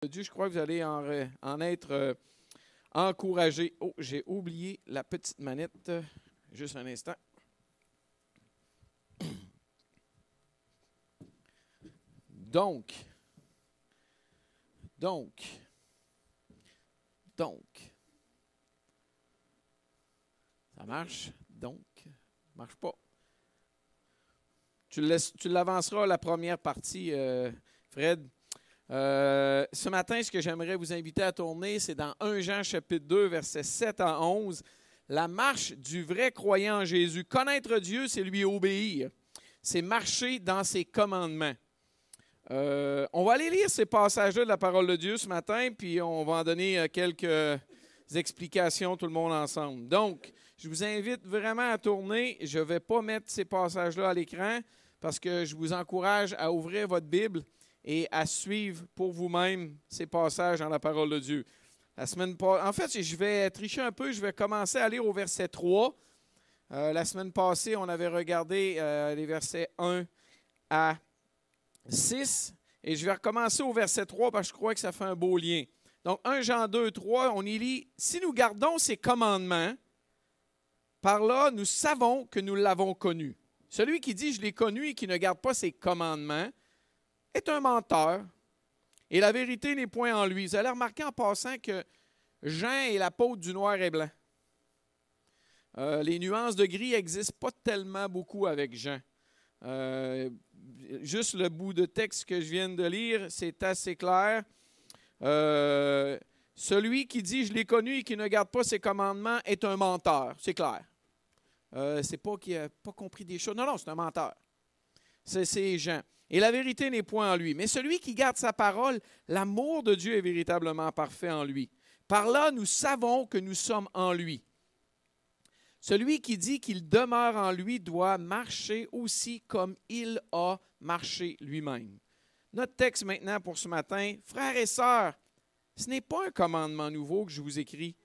Dieu, je crois que vous allez en être encouragés. Oh, j'ai oublié la petite manette. Juste un instant. Donc, ça marche? Donc, ça ne marche pas. Tu l'avanceras la première partie, Fred. Ce matin, ce que j'aimerais vous inviter à tourner, c'est dans 1 Jean chapitre 2, versets 7 à 11. La marche du vrai croyant en Jésus. Connaître Dieu, c'est lui obéir. C'est marcher dans ses commandements. On va aller lire ces passages-là de la parole de Dieu ce matin, puis on va en donner quelques explications tout le monde ensemble. Donc, je vous invite vraiment à tourner. Je ne vais pas mettre ces passages-là à l'écran parce que je vous encourage à ouvrir votre Bible et à suivre pour vous-même ces passages dans la parole de Dieu. En fait, je vais tricher un peu. Je vais commencer à lire au verset 3. La semaine passée, on avait regardé les versets 1 à 6. Et je vais recommencer au verset 3 parce que je crois que ça fait un beau lien. Donc, 1 Jean 2, 3, on y lit « Si nous gardons ses commandements, par là, nous savons que nous l'avons connu. Celui qui dit « Je l'ai connu » et qui ne garde pas ses commandements est un menteur. Et la vérité n'est point en lui. Vous allez remarquer en passant que Jean est l'apôtre du noir et blanc. Les nuances de gris n'existent pas tellement beaucoup avec Jean. Juste le bout de texte que je viens de lire, c'est assez clair. Celui qui dit « Je l'ai connu » et qui ne garde pas ses commandements est un menteur. C'est clair. C'est pas qu'il n'a pas compris des choses. Non, non, c'est un menteur. C'est Jean. Et la vérité n'est point en lui. Mais celui qui garde sa parole, l'amour de Dieu est véritablement parfait en lui. Par là, nous savons que nous sommes en lui. Celui qui dit qu'il demeure en lui doit marcher aussi comme il a marché lui-même. Notre texte maintenant pour ce matin, frères et sœurs, ce n'est pas un commandement nouveau que je vous écris,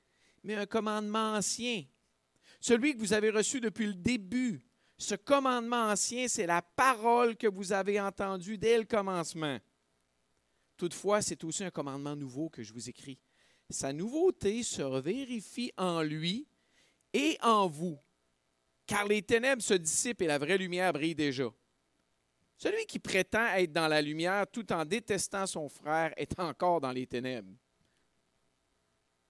mais un commandement ancien. Celui que vous avez reçu depuis le début. Ce commandement ancien, c'est la parole que vous avez entendue dès le commencement. Toutefois, c'est aussi un commandement nouveau que je vous écris. Sa nouveauté se vérifie en lui et en vous, car les ténèbres se dissipent et la vraie lumière brille déjà. Celui qui prétend être dans la lumière tout en détestant son frère est encore dans les ténèbres.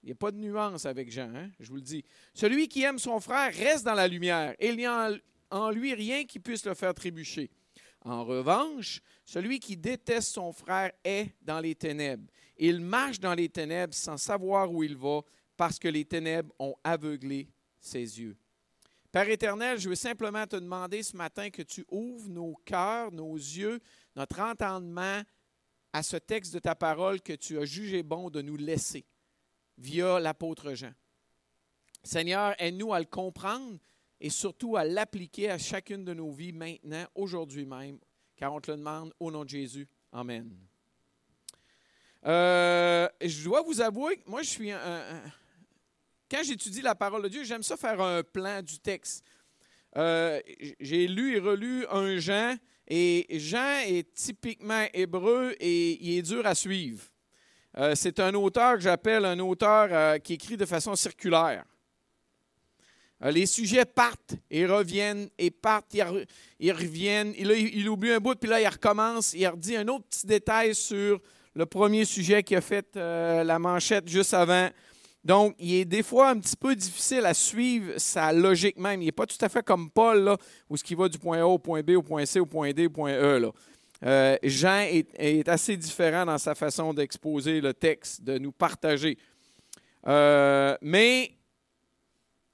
Il n'y a pas de nuance avec Jean, hein? Je vous le dis. Celui qui aime son frère reste dans la lumière et il n'y a en lui rien qui puisse le faire trébucher. En revanche, celui qui déteste son frère est dans les ténèbres. Il marche dans les ténèbres sans savoir où il va parce que les ténèbres ont aveuglé ses yeux. Père éternel, je veux simplement te demander ce matin que tu ouvres nos cœurs, nos yeux, notre entendement à ce texte de ta parole que tu as jugé bon de nous laisser via l'apôtre Jean. Seigneur, aide-nous à le comprendre et surtout à l'appliquer à chacune de nos vies maintenant, aujourd'hui même, car on te le demande au nom de Jésus. Amen. Je dois vous avouer que moi, je suis quand j'étudie la parole de Dieu, j'aime ça faire un plan du texte. J'ai lu et relu 1 Jean, et Jean est typiquement hébreu et il est dur à suivre. C'est un auteur que j'appelle un auteur qui écrit de façon circulaire. Les sujets partent et reviennent, et partent, ils reviennent. Il oublie un bout, puis là, il recommence. Il redit un autre petit détail sur le premier sujet qui a fait la manchette juste avant. Donc, il est des fois un petit peu difficile à suivre sa logique même. Il n'est pas tout à fait comme Paul, là, où il va du point A au point B, au point C, au point D, au point E. Là. Jean est assez différent dans sa façon d'exposer le texte, de nous partager. Mais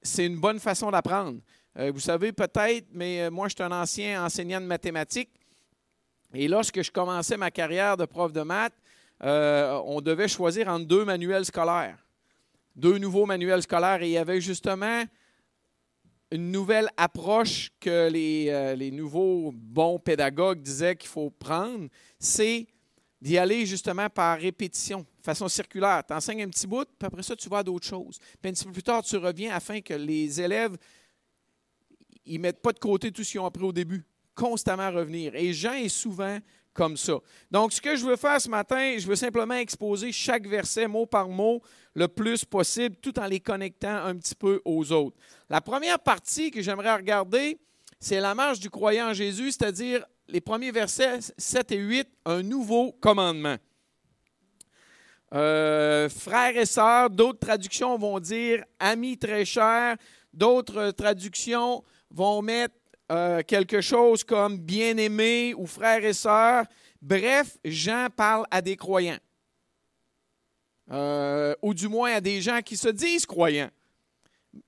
c'est une bonne façon d'apprendre. Vous savez peut-être, mais moi, je suis un ancien enseignant de mathématiques. Et lorsque je commençais ma carrière de prof de maths, on devait choisir entre 2 manuels scolaires. 2 nouveaux manuels scolaires. Et il y avait justement une nouvelle approche que les nouveaux bons pédagogues disaient qu'il faut prendre, c'est d'y aller justement par répétition, de façon circulaire. Tu enseignes un petit bout, puis après ça, tu vas à d'autres choses. Puis un petit peu plus tard, tu reviens afin que les élèves ne mettent pas de côté tout ce qu'ils ont appris au début. Constamment revenir. Et Jean est souvent comme ça. Donc, ce que je veux faire ce matin, je veux simplement exposer chaque verset mot par mot le plus possible, tout en les connectant un petit peu aux autres. La première partie que j'aimerais regarder, c'est la marche du croyant en Jésus, c'est-à-dire les premiers versets 7 et 8, un nouveau commandement. Frères et sœurs, d'autres traductions vont dire amis très chers, d'autres traductions vont mettre quelque chose comme bien-aimés ou frères et sœurs. Bref, Jean parle à des croyants. Ou du moins à des gens qui se disent croyants.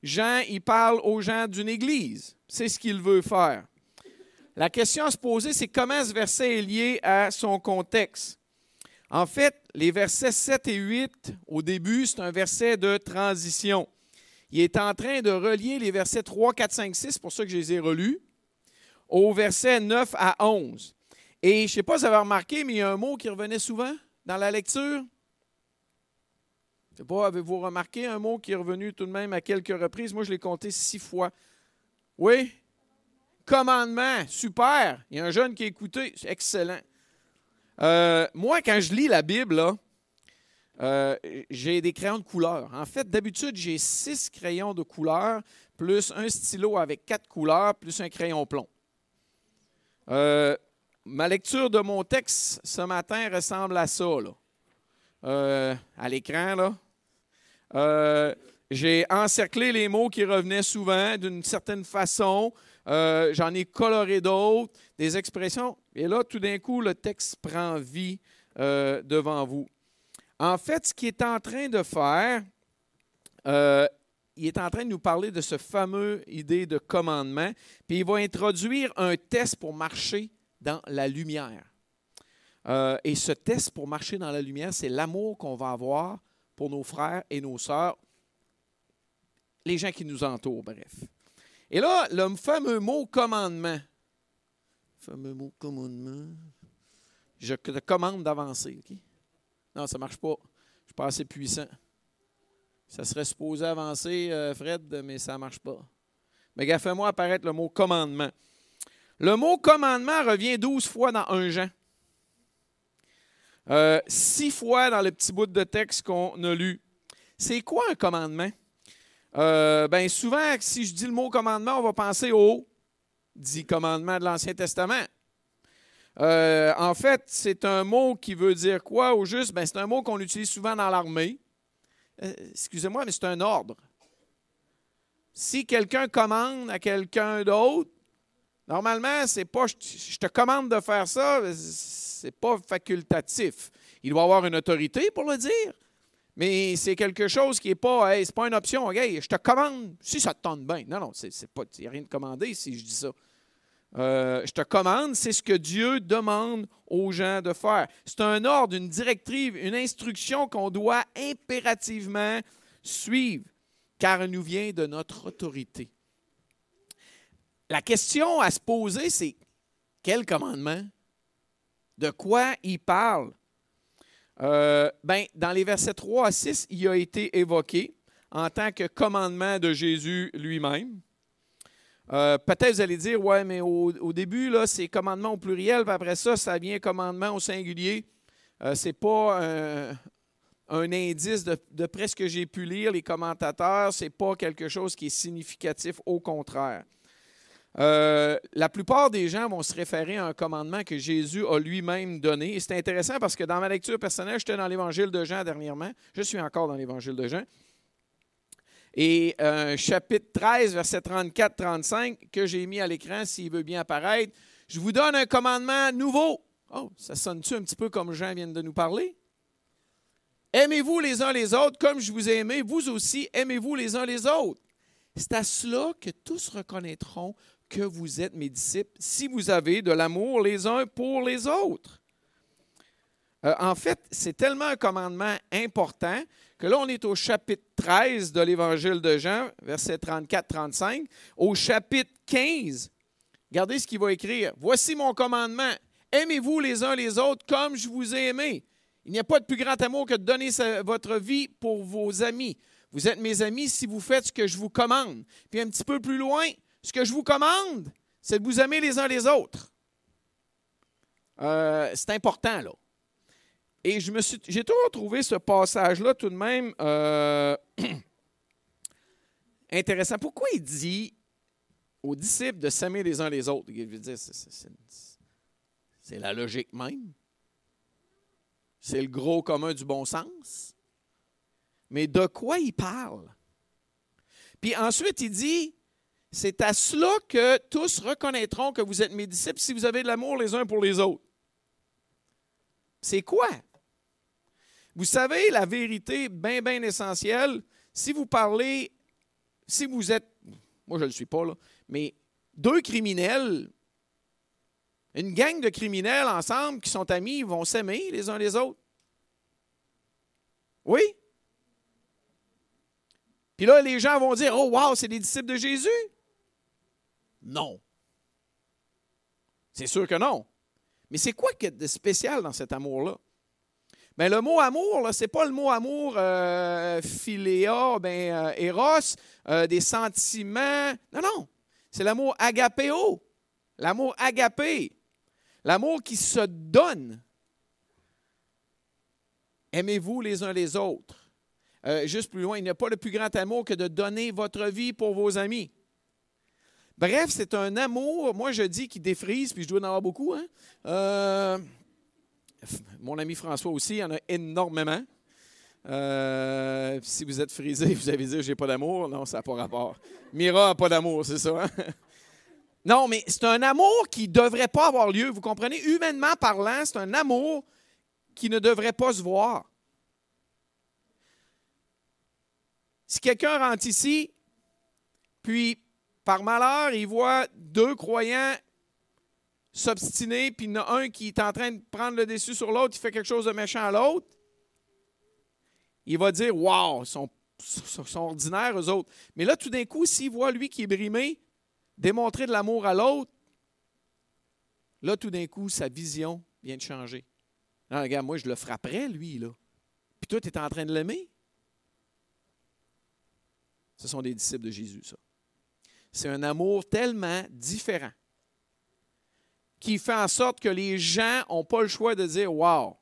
Jean, il parle aux gens d'une église. C'est ce qu'il veut faire. La question à se poser, c'est comment ce verset est lié à son contexte. En fait, les versets 7 et 8, au début, c'est un verset de transition. Il est en train de relier les versets 3, 4, 5, 6, c'est pour ça que je les ai relus, au verset 9 à 11. Et je ne sais pas si vous avez remarqué, mais il y a un mot qui revenait souvent dans la lecture. Je ne sais pas, avez-vous remarqué un mot qui est revenu tout de même à quelques reprises? Moi, je l'ai compté 6 fois. Oui? Commandement, super. Il y a un jeune qui a écouté, c'est excellent. Moi, quand je lis la Bible, là, j'ai des crayons de couleur. En fait, d'habitude, j'ai 6 crayons de couleur, plus un stylo avec 4 couleurs, plus un crayon plomb. Ma lecture de mon texte ce matin ressemble à ça, là. À l'écran, là. J'ai encerclé les mots qui revenaient souvent d'une certaine façon. J'en ai coloré d'autres, des expressions. Et là, tout d'un coup, le texte prend vie devant vous. En fait, ce qu'il est en train de faire, il est en train de nous parler de ce fameux idée de commandement, puis il va introduire un test pour marcher dans la lumière. Et ce test pour marcher dans la lumière, c'est l'amour qu'on va avoir pour nos frères et nos sœurs, les gens qui nous entourent, bref. Et là, le fameux mot commandement. Fameux mot commandement. Je te commande d'avancer, OK? Non, ça ne marche pas. Je ne suis pas assez puissant. Ça serait supposé avancer, Fred, mais ça ne marche pas. Mais gars, fais-moi apparaître le mot commandement. Le mot commandement revient 12 fois dans 1 Jean. 6 fois dans le petit bout de texte qu'on a lu. C'est quoi un commandement? Bien souvent, si je dis le mot commandement, on va penser au 10 commandements de l'Ancien Testament. En fait, c'est un mot qui veut dire quoi au juste? Bien, c'est un mot qu'on utilise souvent dans l'armée. Excusez-moi, mais c'est un ordre. Si quelqu'un commande à quelqu'un d'autre, normalement, c'est pas je te commande de faire ça, c'est pas facultatif. Il doit avoir une autorité pour le dire. Mais c'est quelque chose qui n'est pas, hey, c'est pas une option. Hey, je te commande si ça te tente bien. Non, non, il n'y a rien de commandé si je dis ça. Je te commande, c'est ce que Dieu demande aux gens de faire. C'est un ordre, une directive, une instruction qu'on doit impérativement suivre, car elle nous vient de notre autorité. La question à se poser, c'est quel commandement? De quoi il parle? Dans les versets 3 à 6, il a été évoqué en tant que commandement de Jésus lui-même. Peut-être vous allez dire, ouais, mais au début, là, c'est commandement au pluriel, puis après ça, ça vient commandement au singulier. Ce n'est pas un indice de près ce que j'ai pu lire, les commentateurs, ce n'est pas quelque chose qui est significatif, au contraire. La plupart des gens vont se référer à un commandement que Jésus a lui-même donné. Et c'est intéressant parce que dans ma lecture personnelle, j'étais dans l'Évangile de Jean dernièrement. Je suis encore dans l'Évangile de Jean. Et chapitre 13, verset 34-35, que j'ai mis à l'écran, s'il veut bien apparaître. Je vous donne un commandement nouveau. Oh, ça sonne-tu un petit peu comme Jean vient de nous parler? Aimez-vous les uns les autres comme je vous ai aimé. Vous aussi, aimez-vous les uns les autres. C'est à cela que tous reconnaîtront que vous êtes mes disciples, si vous avez de l'amour les uns pour les autres. En fait, c'est tellement un commandement important que là, on est au chapitre 13 de l'Évangile de Jean, versets 34-35. Au chapitre 15, regardez ce qu'il va écrire. « Voici mon commandement. Aimez-vous les uns les autres comme je vous ai aimé. Il n'y a pas de plus grand amour que de donner votre vie pour vos amis. Vous êtes mes amis si vous faites ce que je vous commande. » Puis un petit peu plus loin, ce que je vous commande, c'est de vous aimer les uns les autres. C'est important, là. Et j'ai toujours trouvé ce passage-là tout de même intéressant. Pourquoi il dit aux disciples de s'aimer les uns les autres? Je veux dire, c'est la logique même. C'est le gros commun du bon sens. Mais de quoi il parle? Puis ensuite, il dit, c'est à cela que tous reconnaîtront que vous êtes mes disciples si vous avez de l'amour les uns pour les autres. C'est quoi? Vous savez, la vérité bien, bien essentielle, si vous parlez, si vous êtes, moi je ne le suis pas, là, mais deux criminels, une gang de criminels ensemble qui sont amis, ils vont s'aimer les uns les autres. Oui? Puis là, les gens vont dire, oh wow, c'est des disciples de Jésus. Non. C'est sûr que non. Mais c'est quoi de spécial dans cet amour-là? Bien, le mot amour, ce n'est pas le mot amour philéa, éros, des sentiments. Non, non. C'est l'amour agapéo. L'amour agapé. L'amour qui se donne. Aimez-vous les uns les autres. Juste plus loin, il n'y a pas de plus grand amour que de donner votre vie pour vos amis. Bref, c'est un amour, moi je dis, qui défrise, puis je dois en avoir beaucoup. Hein? Mon ami François aussi, il y en a énormément. Si vous êtes frisé, vous avez dit « j'ai pas d'amour », non, ça n'a pas rapport. Mira n'a pas d'amour, c'est ça. Hein? Non, mais c'est un amour qui ne devrait pas avoir lieu. Vous comprenez? Humainement parlant, c'est un amour qui ne devrait pas se voir. Si quelqu'un rentre ici, puis par malheur, il voit deux croyants s'obstiner, puis il y en a un qui est en train de prendre le dessus sur l'autre, il fait quelque chose de méchant à l'autre, il va dire « Wow, ils sont ordinaires, eux autres. » Mais là, tout d'un coup, s'il voit lui qui est brimé, démontrer de l'amour à l'autre, là, tout d'un coup, sa vision vient de changer. Non, regarde, moi, je le frapperais, lui, là. Puis toi, tu es en train de l'aimer. Ce sont des disciples de Jésus, ça. C'est un amour tellement différent qui fait en sorte que les gens n'ont pas le choix de dire « Wow,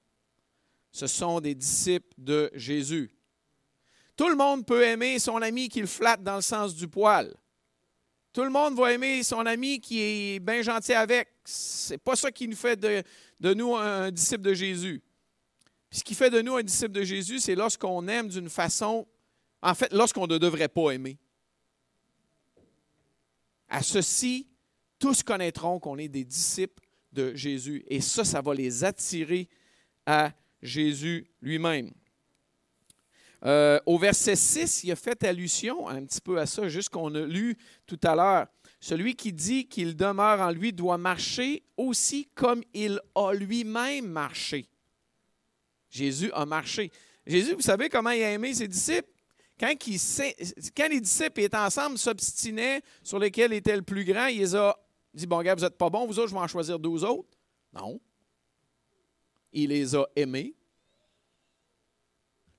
ce sont des disciples de Jésus. » Tout le monde peut aimer son ami qui le flatte dans le sens du poil. Tout le monde va aimer son ami qui est bien gentil avec. Ce n'est pas ça qui nous fait de nous un disciple de Jésus. Puis ce qui fait de nous un disciple de Jésus, c'est lorsqu'on aime d'une façon, en fait, lorsqu'on ne devrait pas aimer. À ceci, tous connaîtront qu'on est des disciples de Jésus. Et ça va les attirer à Jésus lui-même. Au verset 6, il a fait allusion un petit peu à ça, juste qu'on a lu tout à l'heure. Celui qui dit qu'il demeure en lui doit marcher aussi comme il a lui-même marché. Jésus a marché. Jésus, vous savez comment il a aimé ses disciples? Quand les disciples étaient ensemble, s'obstinaient sur lesquels était le plus grand, il les a dit, bon, gars, vous n'êtes pas bons, vous autres, je vais en choisir 12 autres. Non. Il les a aimés.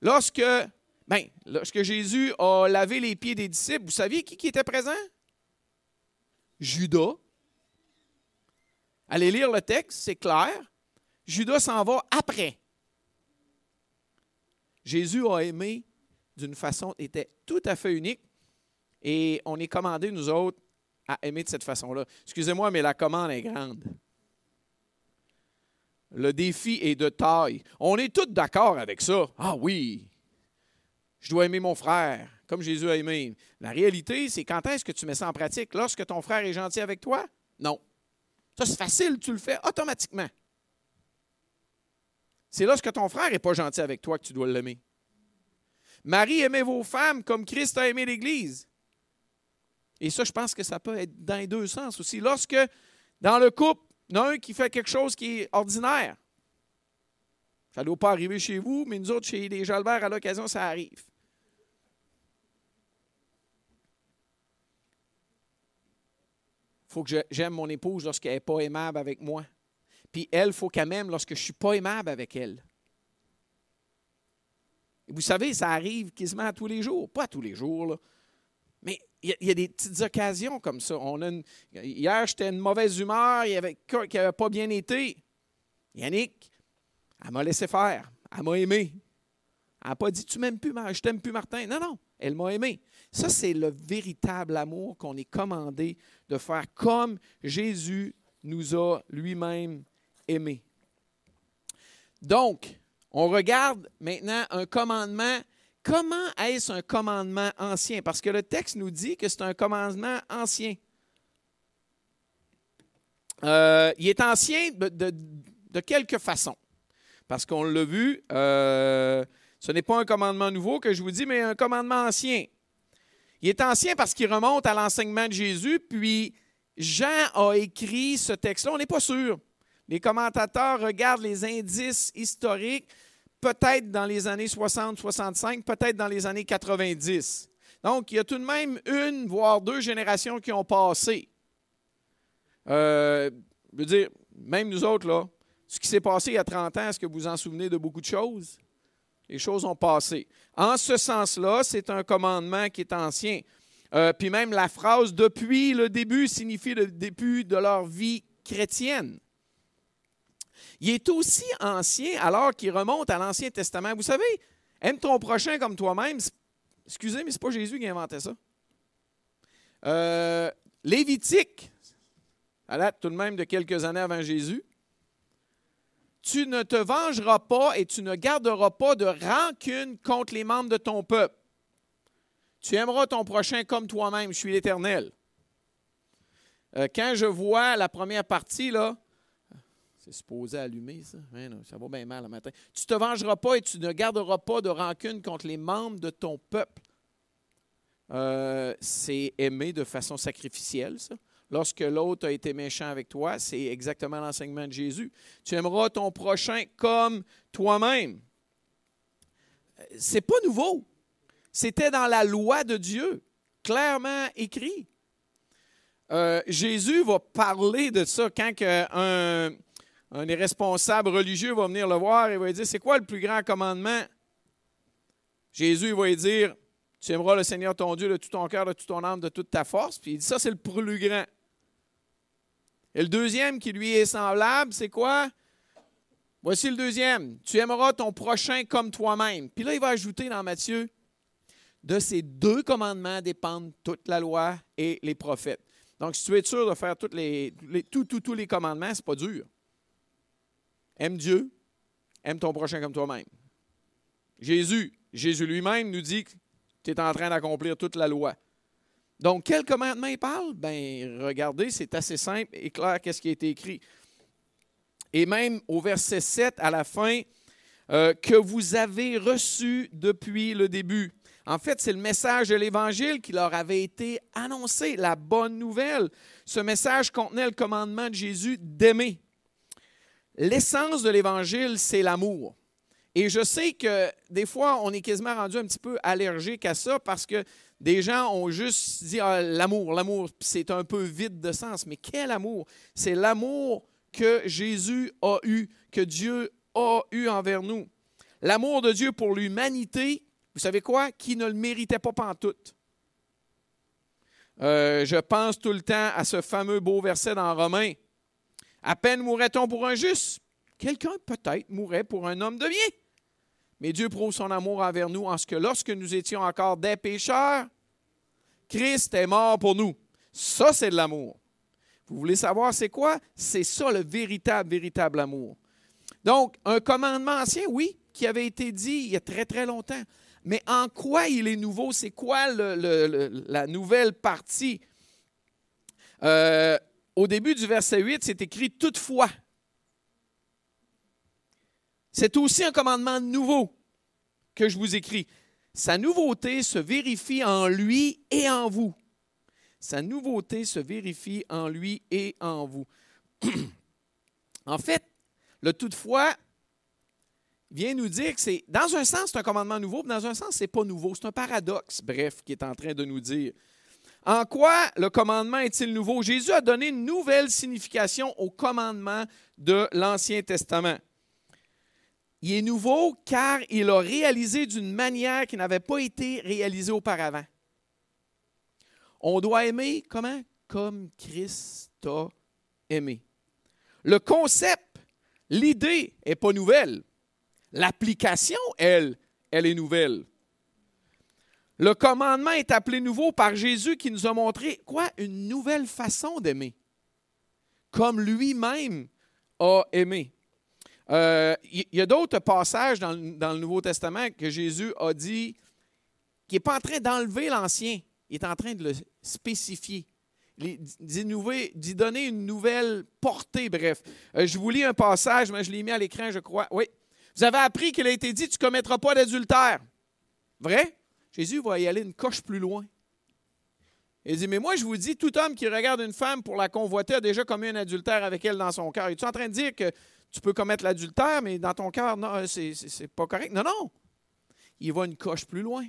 Lorsque Jésus a lavé les pieds des disciples, vous saviez qui était présent? Judas. Allez lire le texte, c'est clair. Judas s'en va après. Jésus a aimé d'une façon qui était tout à fait unique et on est commandés, nous autres, à aimer de cette façon-là. Excusez-moi, mais la commande est grande. Le défi est de taille. On est tous d'accord avec ça. Ah oui, je dois aimer mon frère, comme Jésus a aimé. La réalité, c'est quand est-ce que tu mets ça en pratique? Lorsque ton frère est gentil avec toi? Non. Ça, c'est facile, tu le fais automatiquement. C'est lorsque ton frère n'est pas gentil avec toi que tu dois l'aimer. Marie, aimez vos femmes comme Christ a aimé l'Église. Et ça, je pense que ça peut être dans les deux sens aussi. Lorsque, dans le couple, il y en a un qui fait quelque chose qui est ordinaire. Ça ne doit pas arriver chez vous, mais nous autres, chez les Jalbert, à l'occasion, ça arrive. Il faut que j'aime mon épouse lorsqu'elle n'est pas aimable avec moi. Puis elle, il faut qu'elle m'aime lorsque je ne suis pas aimable avec elle. Et vous savez, ça arrive quasiment à tous les jours. Pas tous les jours, là. Mais il y a des petites occasions comme ça. Hier, j'étais une mauvaise humeur, qui n'avait pas bien été. Yannick, elle m'a laissé faire. Elle m'a aimé. Elle n'a pas dit « Tu m'aimes plus, je t'aime plus, Martin ». Non, non, elle m'a aimé. Ça, c'est le véritable amour qu'on est commandé de faire comme Jésus nous a lui-même aimés. Donc, on regarde maintenant un commandement. Comment est-ce un commandement ancien? Parce que le texte nous dit que c'est un commandement ancien. Il est ancien de quelque façon. Parce qu'on l'a vu, ce n'est pas un commandement nouveau que je vous dis, mais un commandement ancien. Il est ancien parce qu'il remonte à l'enseignement de Jésus, puis Jean a écrit ce texte-là, on n'est pas sûr. Les commentateurs regardent les indices historiques, peut-être dans les années 60-65, peut-être dans les années 90. Donc, il y a tout de même une, voire deux générations qui ont passé. Je veux dire, même nous autres, là, ce qui s'est passé il y a 30 ans, est-ce que vous vous en souvenez de beaucoup de choses? Les choses ont passé. En ce sens-là, c'est un commandement qui est ancien. Puis même la phrase « depuis le début » signifie le début de leur vie chrétienne. Il est aussi ancien alors qu'il remonte à l'Ancien Testament. Vous savez, aime ton prochain comme toi-même. Excusez, mais ce n'est pas Jésus qui a inventé ça. Lévitique, à date tout de même de quelques années avant Jésus. Tu ne te vengeras pas et tu ne garderas pas de rancune contre les membres de ton peuple. Tu aimeras ton prochain comme toi-même. Je suis l'Éternel. Quand je vois la première partie, là, c'est supposé allumer, ça. Hein, non, ça va bien mal le matin. Tu ne te vengeras pas et tu ne garderas pas de rancune contre les membres de ton peuple. C'est aimer de façon sacrificielle, ça. Lorsque l'autre a été méchant avec toi, c'est exactement l'enseignement de Jésus. Tu aimeras ton prochain comme toi-même. C'est pas nouveau. C'était dans la loi de Dieu, clairement écrit. Jésus va parler de ça quand un des responsables religieux va venir le voir et va lui dire, c'est quoi le plus grand commandement? Jésus va lui dire, tu aimeras le Seigneur ton Dieu de tout ton cœur, de toute ton âme, de toute ta force. Puis il dit, ça c'est le plus grand. Et le deuxième qui lui est semblable, c'est quoi? Voici le deuxième. Tu aimeras ton prochain comme toi-même. Puis là, il va ajouter dans Matthieu, de ces deux commandements dépendent toute la loi et les prophètes. Donc, si tu veux être sûr de faire tous les commandements, ce n'est pas dur. Aime Dieu, aime ton prochain comme toi-même. Jésus lui-même nous dit que tu es en train d'accomplir toute la loi. Donc, quel commandement il parle? Bien, regardez, c'est assez simple et clair qu'est-ce qui a été écrit. Et même au verset 7, à la fin, que vous avez reçu depuis le début. En fait, c'est le message de l'Évangile qui leur avait été annoncé, la bonne nouvelle. Ce message contenait le commandement de Jésus d'aimer. L'essence de l'Évangile, c'est l'amour. Et je sais que des fois, on est quasiment rendu un petit peu allergique à ça parce que des gens ont juste dit ah, l'amour, c'est un peu vide de sens. Mais quel amour? C'est l'amour que Jésus a eu, que Dieu a eu envers nous. L'amour de Dieu pour l'humanité, vous savez quoi? Qui ne le méritait pas pantoute. Je pense tout le temps à ce fameux beau verset dans Romains. À peine mourrait-on pour un juste. Quelqu'un peut-être mourrait pour un homme de bien. Mais Dieu prouve son amour envers nous en ce que lorsque nous étions encore des pécheurs, Christ est mort pour nous. Ça, c'est de l'amour. Vous voulez savoir c'est quoi? C'est ça le véritable amour. Donc, un commandement ancien, oui, qui avait été dit il y a très, très longtemps. Mais en quoi il est nouveau? C'est quoi la nouvelle partie? Au début du verset 8, c'est écrit « toutefois ». C'est aussi un commandement nouveau que je vous écris. Sa nouveauté se vérifie en lui et en vous. Sa nouveauté se vérifie en lui et en vous. En fait, le toutefois vient nous dire que c'est, dans un sens, c'est un commandement nouveau, mais dans un sens, ce n'est pas nouveau. C'est un paradoxe, bref, qui est en train de nous dire. En quoi le commandement est-il nouveau? Jésus a donné une nouvelle signification au commandement de l'Ancien Testament. Il est nouveau car il a réalisé d'une manière qui n'avait pas été réalisée auparavant. On doit aimer comment? Comme Christ a aimé. Le concept, L'idée n'est pas nouvelle. L'application, elle est nouvelle. Le commandement est appelé nouveau par Jésus qui nous a montré, quoi? Une nouvelle façon d'aimer, comme lui-même a aimé. Il y a d'autres passages dans le Nouveau Testament que Jésus a dit qu'il n'est pas en train d'enlever l'Ancien, il est en train de le spécifier, d'y donner une nouvelle portée, bref. Je vous lis un passage, mais je l'ai mis à l'écran, je crois. Oui. Vous avez appris qu'il a été dit, tu ne commettras pas d'adultère. Vrai? Jésus va y aller une coche plus loin. Il dit, mais moi je vous dis, tout homme qui regarde une femme pour la convoiter a déjà commis un adultère avec elle dans son cœur. Es-tu en train de dire que tu peux commettre l'adultère, mais dans ton cœur, non, c'est pas correct? Non, non. Il va une coche plus loin.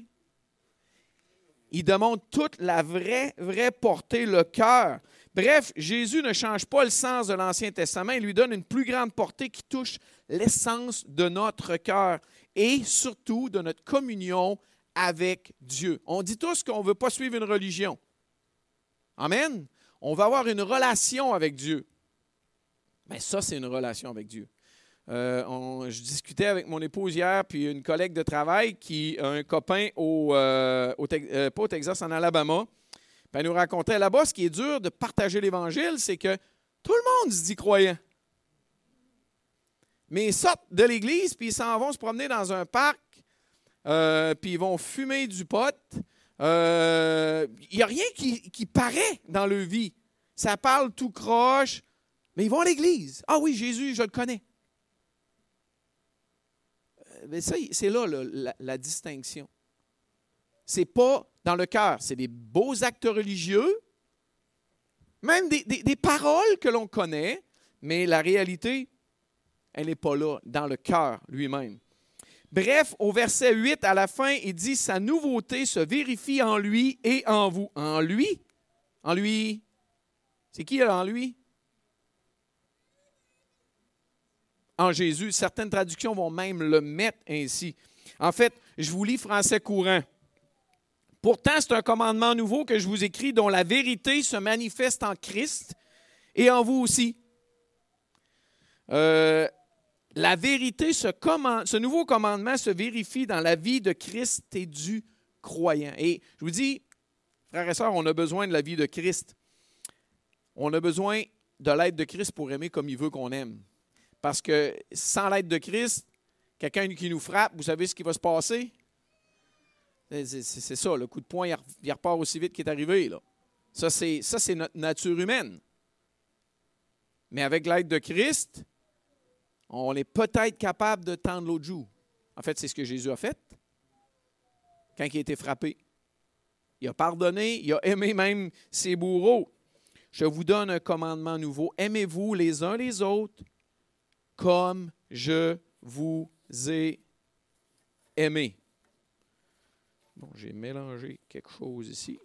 Il demande toute la vraie portée, le cœur. Bref, Jésus ne change pas le sens de l'Ancien Testament. Il lui donne une plus grande portée qui touche l'essence de notre cœur et surtout de notre communion avec Dieu. On dit tous qu'on ne veut pas suivre une religion. Amen. On veut avoir une relation avec Dieu. Mais ça, c'est une relation avec Dieu. Je discutais avec mon épouse hier, puis une collègue de travail qui a un copain pas au Texas, en Alabama. Puis elle nous racontait là-bas, ce qui est dur de partager l'Évangile, c'est que tout le monde se dit croyant. Mais ils sortent de l'église, puis ils s'en vont se promener dans un parc, puis ils vont fumer du pot. Il n'y a rien qui paraît dans leur vie. Ça parle tout croche, mais ils vont à l'église. Ah oui, Jésus, je le connais. Mais ça, c'est là la distinction. Ce n'est pas dans le cœur. C'est des beaux actes religieux, même des paroles que l'on connaît, mais la réalité, elle n'est pas là, dans le cœur lui-même. Bref, au verset 8, à la fin, il dit « Sa nouveauté se vérifie en lui et en vous. » En lui? En lui? C'est qui en lui? En Jésus. Certaines traductions vont même le mettre ainsi. En fait, je vous lis français courant. « Pourtant, c'est un commandement nouveau que je vous écris, dont la vérité se manifeste en Christ et en vous aussi. » La vérité, ce nouveau commandement se vérifie dans la vie de Christ et du croyant. Et je vous dis, frères et sœurs, on a besoin de la vie de Christ. On a besoin de l'aide de Christ pour aimer comme il veut qu'on aime. Parce que sans l'aide de Christ, quelqu'un qui nous frappe, vous savez ce qui va se passer? C'est ça, le coup de poing, il repart aussi vite qu'il est arrivé. Là. Ça, c'est notre nature humaine. Mais avec l'aide de Christ, on est peut-être capable de tendre l'autre joue. En fait, c'est ce que Jésus a fait quand il a été frappé. Il a pardonné, il a aimé même ses bourreaux. Je vous donne un commandement nouveau. Aimez-vous les uns les autres comme je vous ai aimé. Bon, j'ai mélangé quelque chose ici.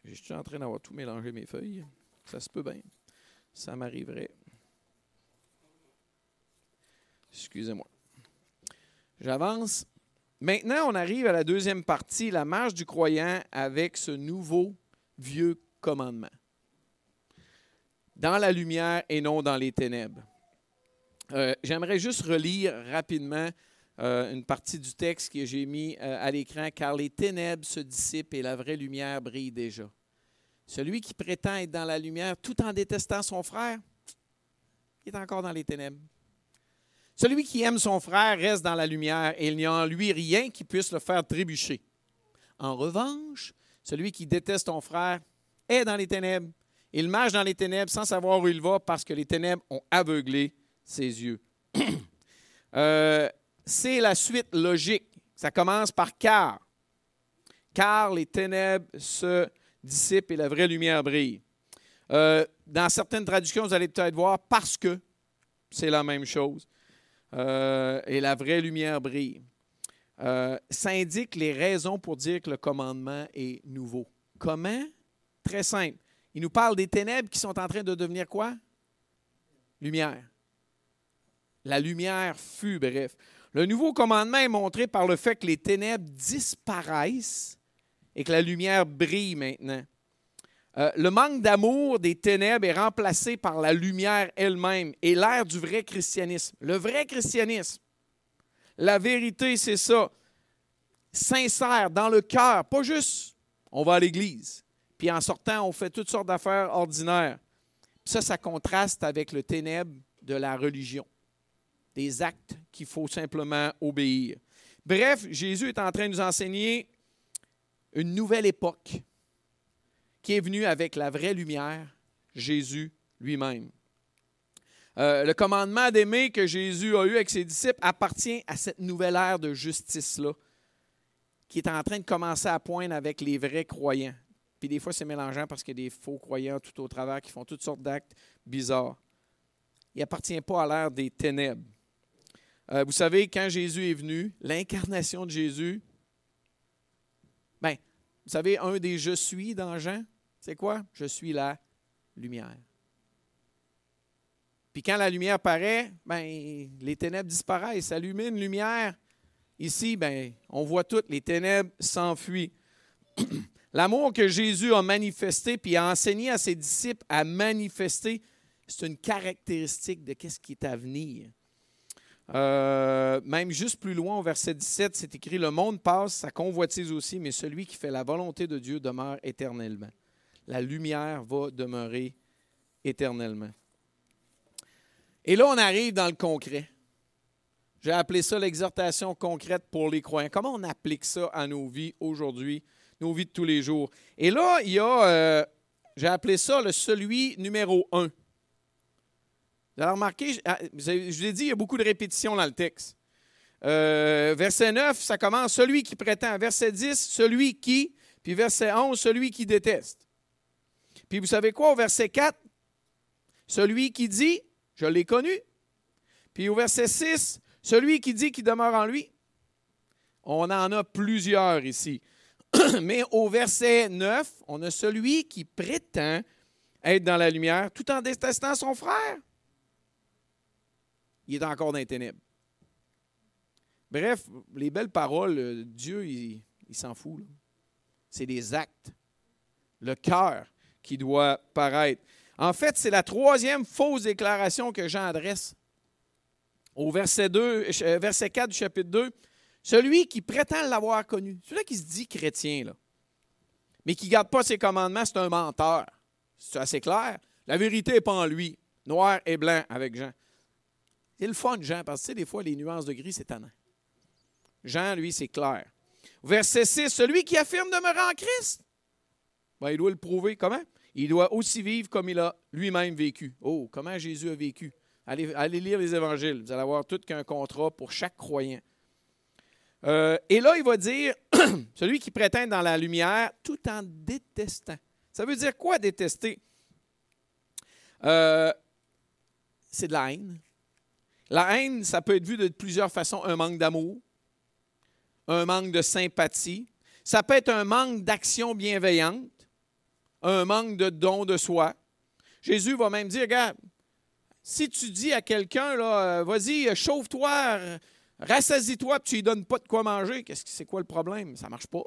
Je suis en train d'avoir tout mélangé mes feuilles. Ça se peut bien. Ça m'arriverait. Excusez-moi. J'avance. Maintenant, on arrive à la deuxième partie, la marche du croyant avec ce nouveau vieux commandement. Dans la lumière et non dans les ténèbres. J'aimerais juste relire rapidement une partie du texte que j'ai mis à l'écran. « Car les ténèbres se dissipent et la vraie lumière brille déjà. Celui qui prétend être dans la lumière tout en détestant son frère, il est encore dans les ténèbres. Celui qui aime son frère reste dans la lumière et il n'y a en lui rien qui puisse le faire trébucher. En revanche, celui qui déteste son frère est dans les ténèbres. Il marche dans les ténèbres sans savoir où il va parce que les ténèbres ont aveuglé ses yeux. » C'est la suite logique. Ça commence par « car ». Car les ténèbres se dissipent et la vraie lumière brille. Dans certaines traductions, vous allez peut-être voir « parce que ». C'est la même chose. Et la vraie lumière brille. Ça indique les raisons pour dire que le commandement est nouveau. Comment? Très simple. Il nous parle des ténèbres qui sont en train de devenir quoi? Lumière. La lumière fut, bref. Le nouveau commandement est montré par le fait que les ténèbres disparaissent et que la lumière brille maintenant. Le manque d'amour des ténèbres est remplacé par la lumière elle-même et l'ère du vrai christianisme. Le vrai christianisme, la vérité, c'est ça. Sincère, dans le cœur, pas juste on va à l'église, puis en sortant, on fait toutes sortes d'affaires ordinaires. Puis ça contraste avec le ténèbre de la religion, des actes qu'il faut simplement obéir. Bref, Jésus est en train de nous enseigner une nouvelle époque qui est venue avec la vraie lumière, Jésus lui-même. Le commandement d'aimer que Jésus a eu avec ses disciples appartient à cette nouvelle ère de justice-là, qui est en train de commencer à poindre avec les vrais croyants. Puis des fois, c'est mélangeant parce qu'il y a des faux croyants tout au travers qui font toutes sortes d'actes bizarres. Il n'appartient pas à l'ère des ténèbres. Vous savez, quand Jésus est venu, l'incarnation de Jésus, bien, vous savez, un des « je suis » dans Jean, c'est quoi? Je suis la lumière. Puis quand la lumière paraît, bien, les ténèbres disparaissent. Allumer une lumière, ici, bien, on voit toutes, les ténèbres s'enfuient. L'amour que Jésus a manifesté puis a enseigné à ses disciples à manifester, c'est une caractéristique de ce qui est à venir. Même juste plus loin, au verset 17, c'est écrit « Le monde passe, sa convoitise aussi, mais celui qui fait la volonté de Dieu demeure éternellement. » La lumière va demeurer éternellement. Et là, on arrive dans le concret. J'ai appelé ça l'exhortation concrète pour les croyants. Comment on applique ça à nos vies aujourd'hui, nos vies de tous les jours? Et là, il y a, j'ai appelé ça le celui numéro 1. Vous avez remarqué, je vous ai dit, il y a beaucoup de répétitions dans le texte. Verset 9, ça commence « Celui qui prétend ». Verset 10, « Celui qui ». Puis verset 11, « Celui qui déteste ». Puis vous savez quoi au verset 4? « Celui qui dit ». Je l'ai connu. Puis au verset 6, celui qui dit qu'il demeure en lui. On en a plusieurs ici. Mais au verset 9, on a celui qui prétend être dans la lumière tout en détestant son frère. Il est encore dans les ténèbres. Bref, les belles paroles, Dieu, il s'en fout. C'est des actes. Le cœur qui doit paraître. En fait, c'est la troisième fausse déclaration que Jean adresse. Au verset 4 du chapitre 2, celui qui prétend l'avoir connu, celui-là qui se dit chrétien, là, mais qui ne garde pas ses commandements, c'est un menteur. C'est assez clair. La vérité n'est pas en lui. Noir et blanc avec Jean. C'est le fun, Jean, parce que tu sais, des fois, les nuances de gris, c'est tannant. Jean, lui, c'est clair. Verset 6, celui qui affirme demeurer en Christ, ben, il doit le prouver. Comment? Il doit aussi vivre comme il a lui-même vécu. Oh, comment Jésus a vécu? Allez lire les évangiles. Vous allez avoir tout qu'un contrat pour chaque croyant. Et là, il va dire, celui qui prétend dans la lumière, tout en détestant. Ça veut dire quoi, détester? C'est de la haine. La haine, ça peut être vu de plusieurs façons. Un manque d'amour, un manque de sympathie. Ça peut être un manque d'action bienveillante. Un manque de don de soi. Jésus va même dire, regarde, si tu dis à quelqu'un, là, vas-y, chauffe-toi, rassasie-toi, puis tu lui donnes pas de quoi manger, c'est quoi le problème? Ça ne marche pas.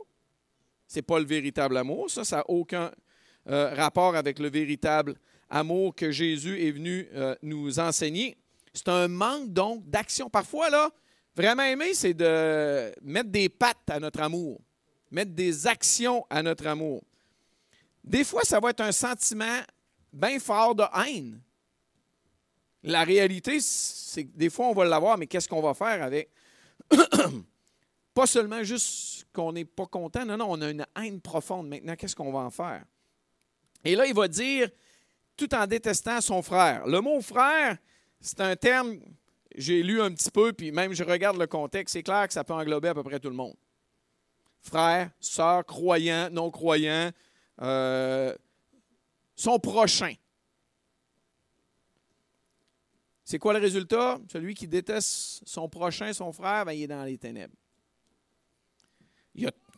Ce n'est pas le véritable amour. Ça n'a aucun rapport avec le véritable amour que Jésus est venu nous enseigner. C'est un manque, donc, d'action. Parfois, là, vraiment aimer, c'est de mettre des pattes à notre amour, mettre des actions à notre amour. Des fois, ça va être un sentiment bien fort de haine. La réalité, c'est que des fois, on va l'avoir, mais qu'est-ce qu'on va faire avec? Pas seulement juste qu'on n'est pas content, non, on a une haine profonde. Maintenant, qu'est-ce qu'on va en faire? Et là, il va dire, tout en détestant son frère. Le mot « frère », c'est un terme, j'ai lu un petit peu, puis même je regarde le contexte, c'est clair que ça peut englober à peu près tout le monde. Frère, sœur, croyant, non-croyant, son prochain. C'est quoi le résultat? Celui qui déteste son prochain, son frère, bien, il est dans les ténèbres.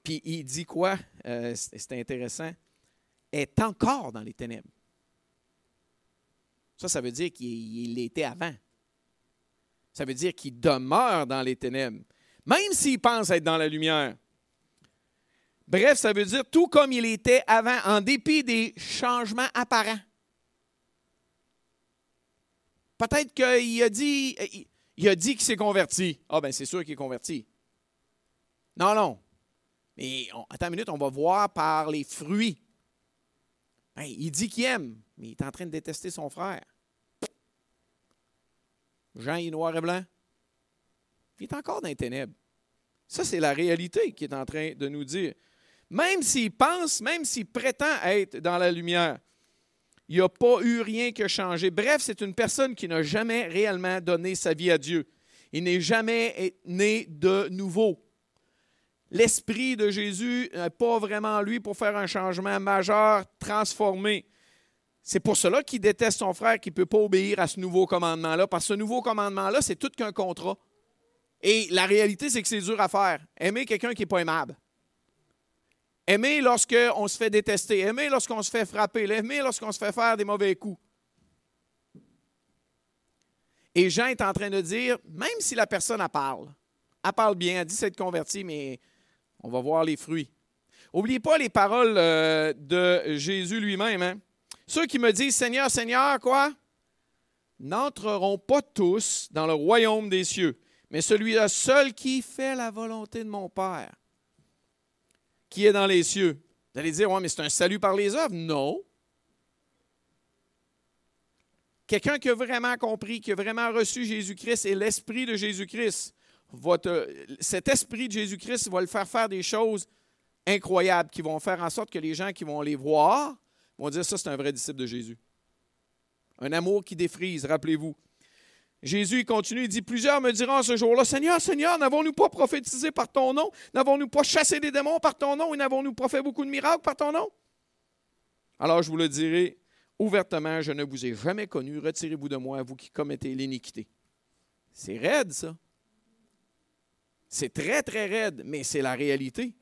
Puis il dit quoi? C'est intéressant. Est encore dans les ténèbres. Ça veut dire qu'il l'était avant. Ça veut dire qu'il demeure dans les ténèbres. Même s'il pense être dans la lumière. Bref, ça veut dire tout comme il était avant, en dépit des changements apparents. Peut-être qu'il a dit qu'il s'est converti. Ah, bien, c'est sûr qu'il est converti. Non. Mais attends une minute, on va voir par les fruits. Ben, il dit qu'il aime, mais il est en train de détester son frère. Jean, il est noir et blanc. Il est encore dans les ténèbres. Ça, c'est la réalité qu'il est en train de nous dire. Même s'il pense, même s'il prétend être dans la lumière, il n'y a pas eu rien qui a changé. Bref, c'est une personne qui n'a jamais réellement donné sa vie à Dieu. Il n'est jamais né de nouveau. L'Esprit de Jésus n'est pas vraiment lui pour faire un changement majeur, transformé. C'est pour cela qu'il déteste son frère, qu'il ne peut pas obéir à ce nouveau commandement-là. Parce que ce nouveau commandement-là, c'est tout qu'un contrat. Et la réalité, c'est que c'est dur à faire. Aimer quelqu'un qui n'est pas aimable. Aimer lorsqu'on se fait détester. Aimer lorsqu'on se fait frapper. Aimer lorsqu'on se fait faire des mauvais coups. Et Jean est en train de dire, même si la personne elle parle bien, elle dit s'être convertie, mais on va voir les fruits. N'oubliez pas les paroles de Jésus lui-même. Hein? Ceux qui me disent « Seigneur, Seigneur », quoi? N'entreront pas tous dans le royaume des cieux, mais celui-là seul qui fait la volonté de mon Père, qui est dans les cieux. Vous allez dire « Ouais, mais c'est un salut par les œuvres. » Non. Quelqu'un qui a vraiment compris, qui a vraiment reçu Jésus-Christ et l'Esprit de Jésus-Christ, cet Esprit de Jésus-Christ va le faire des choses incroyables qui vont faire en sorte que les gens qui vont les voir vont dire ça, c'est un vrai disciple de Jésus. Un amour qui défrise, rappelez-vous. Jésus, il continue, il dit, plusieurs me diront ce jour-là, Seigneur, Seigneur, n'avons-nous pas prophétisé par ton nom? N'avons-nous pas chassé des démons par ton nom? Et n'avons-nous pas fait beaucoup de miracles par ton nom? Alors je vous le dirai ouvertement, je ne vous ai jamais connu. Retirez-vous de moi, vous qui commettez l'iniquité. C'est raide, ça. C'est très, très raide, mais c'est la réalité.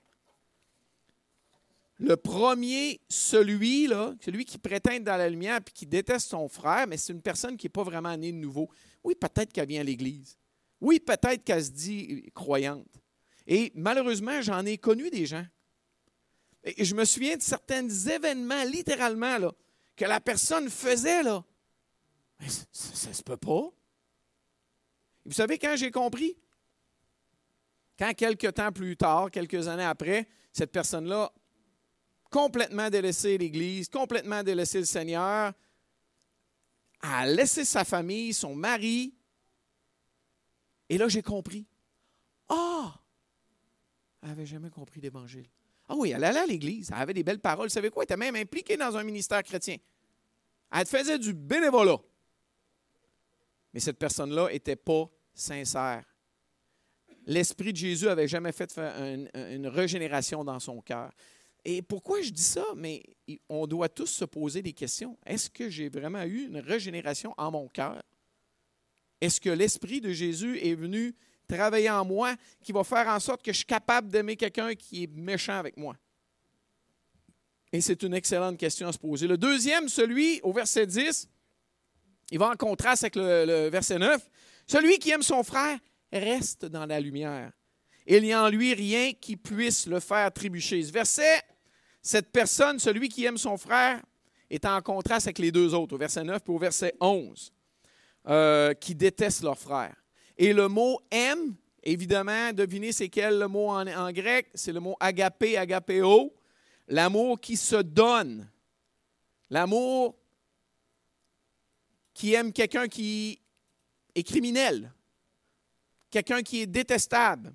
Le premier, celui qui prétend être dans la lumière et qui déteste son frère, mais c'est une personne qui n'est pas vraiment née de nouveau. Oui, peut-être qu'elle vient à l'Église. Oui, peut-être qu'elle se dit croyante. Et malheureusement, j'en ai connu des gens. Et je me souviens de certains événements, littéralement, là, que la personne faisait, là. Mais ça ne se peut pas. Et vous savez quand j'ai compris? Quand quelques temps plus tard, quelques années après, cette personne-là complètement délaissé l'Église, complètement délaissé le Seigneur, a laissé sa famille, son mari. Et là, j'ai compris. Ah! Elle n'avait jamais compris l'Évangile. Ah oui, elle allait à l'Église, elle avait des belles paroles. Vous savez quoi? Elle était même impliquée dans un ministère chrétien. Elle faisait du bénévolat. Mais cette personne-là n'était pas sincère. L'Esprit de Jésus n'avait jamais fait une régénération dans son cœur. Et pourquoi je dis ça? Mais on doit tous se poser des questions. Est-ce que j'ai vraiment eu une régénération en mon cœur? Est-ce que l'Esprit de Jésus est venu travailler en moi qui va faire en sorte que je suis capable d'aimer quelqu'un qui est méchant avec moi? Et c'est une excellente question à se poser. Le deuxième, celui au verset 10, il va en contraste avec le verset 9. Celui qui aime son frère reste dans la lumière. Il n'y a en lui rien qui puisse le faire trébucher. Ce verset, cette personne, celui qui aime son frère, est en contraste avec les deux autres, au verset 9 et au verset 11, qui détestent leur frère. Et le mot « aime », évidemment, devinez c'est quel le mot en grec? C'est le mot « agapé », « agapéo », l'amour qui se donne, l'amour qui aime quelqu'un qui est criminel, quelqu'un qui est détestable.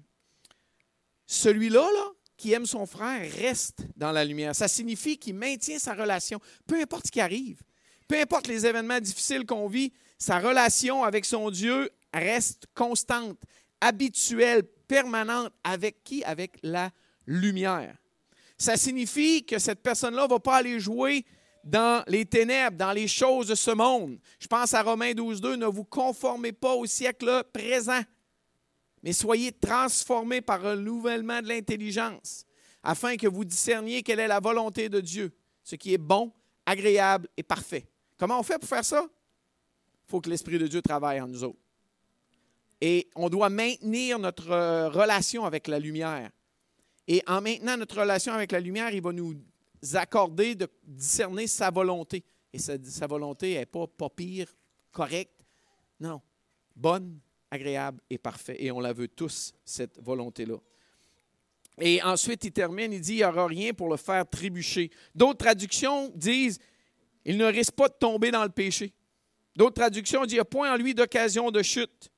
Celui-là, qui aime son frère, reste dans la lumière. Ça signifie qu'il maintient sa relation, peu importe ce qui arrive, peu importe les événements difficiles qu'on vit, sa relation avec son Dieu reste constante, habituelle, permanente. Avec qui? Avec la lumière. Ça signifie que cette personne-là ne va pas aller jouer dans les ténèbres, dans les choses de ce monde. Je pense à Romains 12,2, ne vous conformez pas au siècle présent, mais soyez transformés par le renouvellement de l'intelligence, afin que vous discerniez quelle est la volonté de Dieu, ce qui est bon, agréable et parfait. Comment on fait pour faire ça? Il faut que l'Esprit de Dieu travaille en nous autres. Et on doit maintenir notre relation avec la lumière. Et en maintenant notre relation avec la lumière, il va nous accorder de discerner sa volonté. Et sa volonté n'est pas pire, correcte. Non, bonne, agréable et parfaite. Et on la veut tous, cette volonté-là. Et ensuite, il termine, il dit, il n'y aura rien pour le faire trébucher. D'autres traductions disent, il ne risque pas de tomber dans le péché. D'autres traductions disent, il n'y a point en lui d'occasion de chute.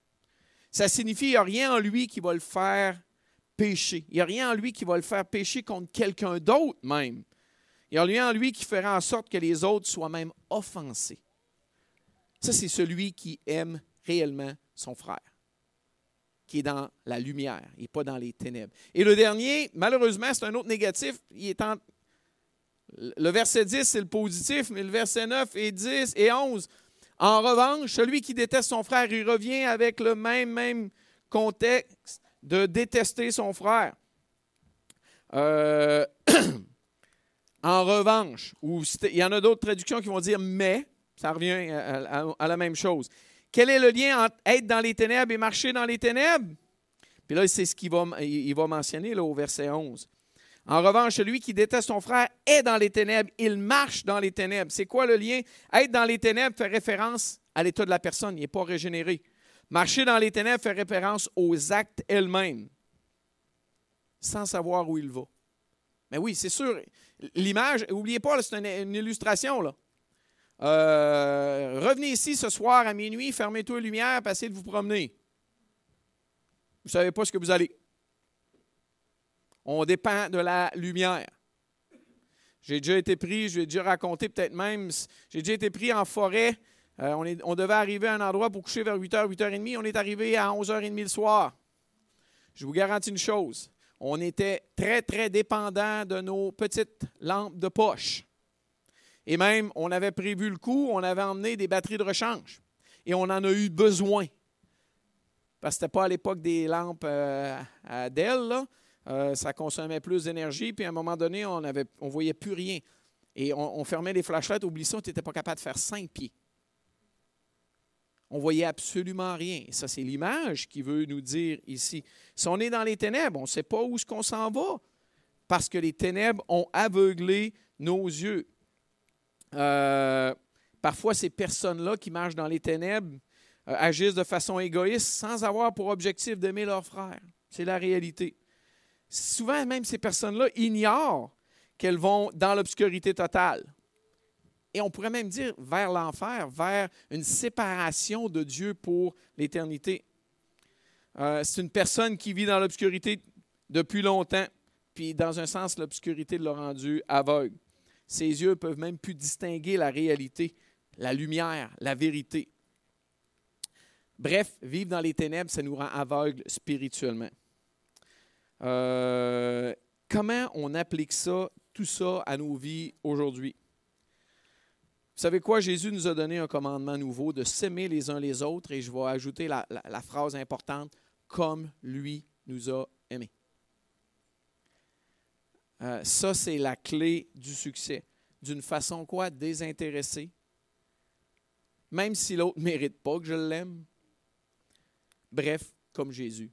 Ça signifie, il n'y a rien en lui qui va le faire pécher. Il n'y a rien en lui qui va le faire pécher contre quelqu'un d'autre même. Il n'y a rien en lui qui fera en sorte que les autres soient même offensés. Ça, c'est celui qui aime réellement son frère, qui est dans la lumière et pas dans les ténèbres. Et le dernier, malheureusement, c'est un autre négatif. Le verset 10, c'est le positif, mais le verset 9 et 10 et 11. En revanche, celui qui déteste son frère, il revient avec le même contexte de détester son frère. En revanche, ou il y en a d'autres traductions qui vont dire « mais », ça revient à la même chose. Quel est le lien entre être dans les ténèbres et marcher dans les ténèbres? Puis là, c'est ce qu'il va mentionner là, au verset 11. En revanche, celui qui déteste son frère est dans les ténèbres, il marche dans les ténèbres. C'est quoi le lien? Être dans les ténèbres fait référence à l'état de la personne, il n'est pas régénéré. Marcher dans les ténèbres fait référence aux actes elles-mêmes, sans savoir où il va. Mais oui, c'est sûr, l'image, n'oubliez pas, c'est une illustration, là. Revenez ici ce soir à minuit, fermez toutes les lumières, passez de vous promener. Vous ne savez pas ce que vous allez. On dépend de la lumière. J'ai déjà été pris, je vais déjà raconter peut-être même, j'ai déjà été pris en forêt. On devait arriver à un endroit pour coucher vers 8h, 8h30. On est arrivé à 11h30 le soir. Je vous garantis une chose. On était très, très dépendants de nos petites lampes de poche. Et même, on avait prévu le coup, on avait emmené des batteries de rechange. Et on en a eu besoin. Parce que ce n'était pas à l'époque des lampes à Dell, là. Ça consommait plus d'énergie. Puis à un moment donné, on ne voyait plus rien. Et on fermait les flashlights. Oublie ça, tu n'étais pas capable de faire 5 pieds. On ne voyait absolument rien. Et ça, c'est l'image qui veut nous dire ici. Si on est dans les ténèbres, on ne sait pas où est-ce qu'on s'en va. Parce que les ténèbres ont aveuglé nos yeux. Parfois, ces personnes-là qui marchent dans les ténèbres agissent de façon égoïste sans avoir pour objectif d'aimer leurs frères. C'est la réalité. Souvent, même ces personnes-là ignorent qu'elles vont dans l'obscurité totale. Et on pourrait même dire vers l'enfer, vers une séparation de Dieu pour l'éternité. C'est une personne qui vit dans l'obscurité depuis longtemps, puis dans un sens, l'obscurité l'a rendu aveugle. Ses yeux ne peuvent même plus distinguer la réalité, la lumière, la vérité. Bref, vivre dans les ténèbres, ça nous rend aveugles spirituellement. Comment on applique ça, tout ça à nos vies aujourd'hui? Vous savez quoi? Jésus nous a donné un commandement nouveau de s'aimer les uns les autres, et je vais ajouter la phrase importante, comme lui nous a aimés. Ça, c'est la clé du succès. D'une façon quoi? Désintéressée. Même si l'autre ne mérite pas que je l'aime. Bref, comme Jésus.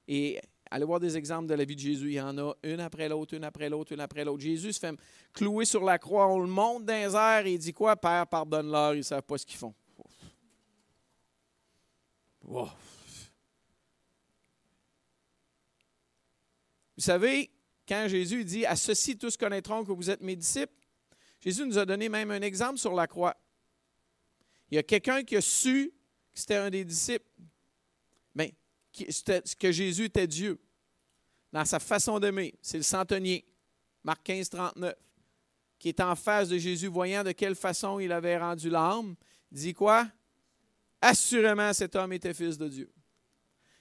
Et allez voir des exemples de la vie de Jésus. Il y en a une après l'autre, une après l'autre, une après l'autre. Jésus se fait clouer sur la croix. On le monte dans les airs et il dit quoi? Père, pardonne-leur, ils ne savent pas ce qu'ils font. Wow. Vous savez, quand Jésus dit « À ceci tous connaîtront que vous êtes mes disciples », Jésus nous a donné même un exemple sur la croix. Il y a quelqu'un qui a su que c'était un des disciples, bien, que Jésus était Dieu, dans sa façon d'aimer. C'est le centenier, Marc 15, 39, qui est en face de Jésus, voyant de quelle façon il avait rendu l'âme. Il dit quoi? « Assurément, cet homme était fils de Dieu. »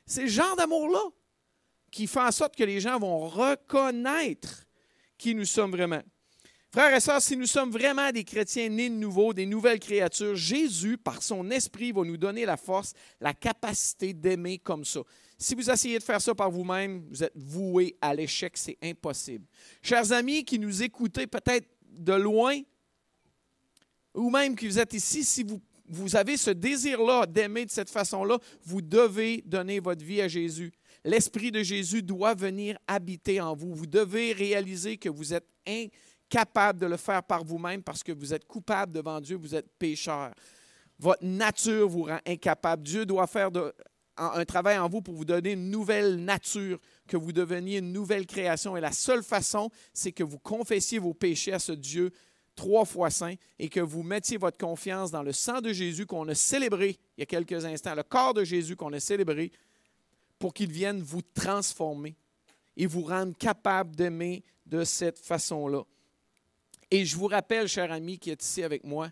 C'est le genre d'amour-là qui fait en sorte que les gens vont reconnaître qui nous sommes vraiment. Frères et sœurs, si nous sommes vraiment des chrétiens nés de nouveau, des nouvelles créatures, Jésus, par son esprit, va nous donner la force, la capacité d'aimer comme ça. Si vous essayez de faire ça par vous-même, vous êtes voués à l'échec, c'est impossible. Chers amis qui nous écoutez peut-être de loin, ou même que vous êtes ici, si vous vous avez ce désir-là d'aimer de cette façon-là, vous devez donner votre vie à Jésus. L'Esprit de Jésus doit venir habiter en vous. Vous devez réaliser que vous êtes incapable de le faire par vous-même parce que vous êtes coupable devant Dieu, vous êtes pécheur. Votre nature vous rend incapable. Dieu doit faire un travail en vous pour vous donner une nouvelle nature, que vous deveniez une nouvelle création. Et la seule façon, c'est que vous confessiez vos péchés à ce Dieu 3 fois saint et que vous mettiez votre confiance dans le sang de Jésus qu'on a célébré il y a quelques instants, le corps de Jésus qu'on a célébré pour qu'il vienne vous transformer et vous rendre capable d'aimer de cette façon-là. Et je vous rappelle, cher ami qui est ici avec moi,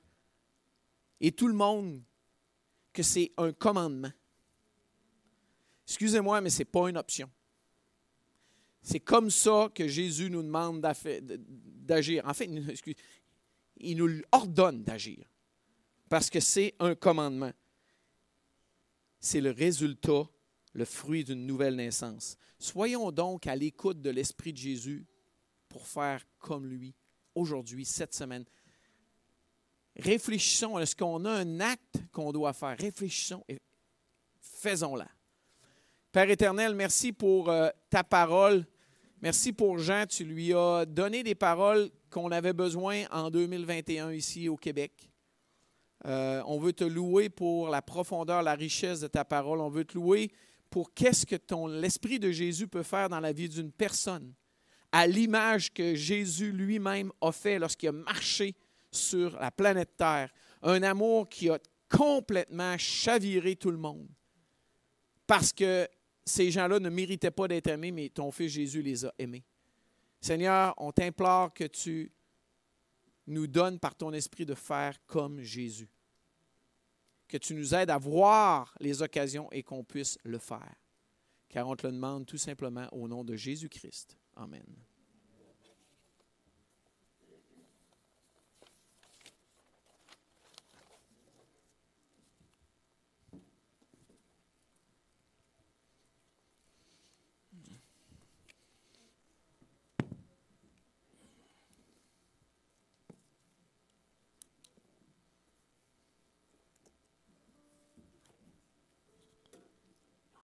et tout le monde, que c'est un commandement. Excusez-moi, mais ce n'est pas une option. C'est comme ça que Jésus nous demande d'agir. En fait, il nous ordonne d'agir parce que c'est un commandement. C'est le résultat, le fruit d'une nouvelle naissance. Soyons donc à l'écoute de l'Esprit de Jésus pour faire comme lui aujourd'hui, cette semaine. Réfléchissons, est-ce qu'on a un acte qu'on doit faire? Réfléchissons et faisons-la. Père éternel, merci pour ta parole. Merci pour Jean, tu lui as donné des paroles qu'on avait besoin en 2021 ici au Québec. On veut te louer pour la profondeur, la richesse de ta parole. On veut te louer pour qu'est-ce que l'Esprit de Jésus peut faire dans la vie d'une personne, à l'image que Jésus lui-même a fait lorsqu'il a marché sur la planète Terre. Un amour qui a complètement chaviré tout le monde. Parce que ces gens-là ne méritaient pas d'être aimés, mais ton Fils Jésus les a aimés. Seigneur, on t'implore que tu nous donnes par ton esprit de faire comme Jésus. Que tu nous aides à voir les occasions et qu'on puisse le faire. Car on te le demande tout simplement au nom de Jésus-Christ. Amen.